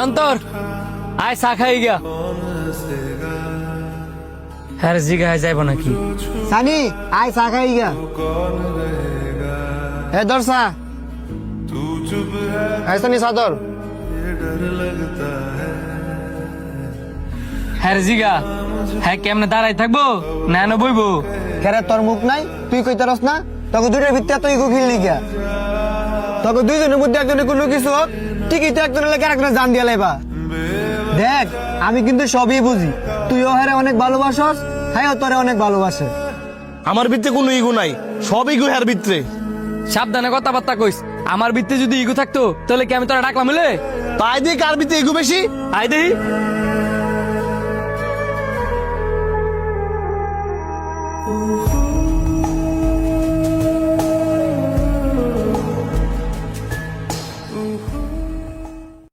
অন্তর আয় চা খাই গিয়া। হ্যাঁ জিগা যাইব নাকি? সানি আয় চা খাই গা। হে দর্শা সানি সাদর। হ্যাঁ জিগা হ্যাঁ কেমনে দাঁড়াই থাকবো না না বইবো? কেরে তোর মুখ নাই, তুই কইতারস না? তোকে দুইটার ভিত্তি তুই ইগো খেললি গিয়া। তোকে দুইজনের মধ্যে একজনের কোনো কিছু হোক, ঠিকই তো একজনের লাগে আরেকজনের জান দিয়া লাইবা। দেখ আমি কিন্তু সবই বুঝি, তুইও হারে অনেক ভালোবাসস, হ্যাঁ তোরে অনেক ভালোবাসে। আমার ভিতরে কোনো ইগো নাই, সব ইগো হ্যার ভিতরে। সাবধানে কথাবার্তা কইস। আমার ভিত্তি যদি ইগো থাকতো তাহলে কি আমি তোরা ডাকলাম হলে? তাই দিয়ে কার ভিতরে ইগো বেশি? আয় দেহি।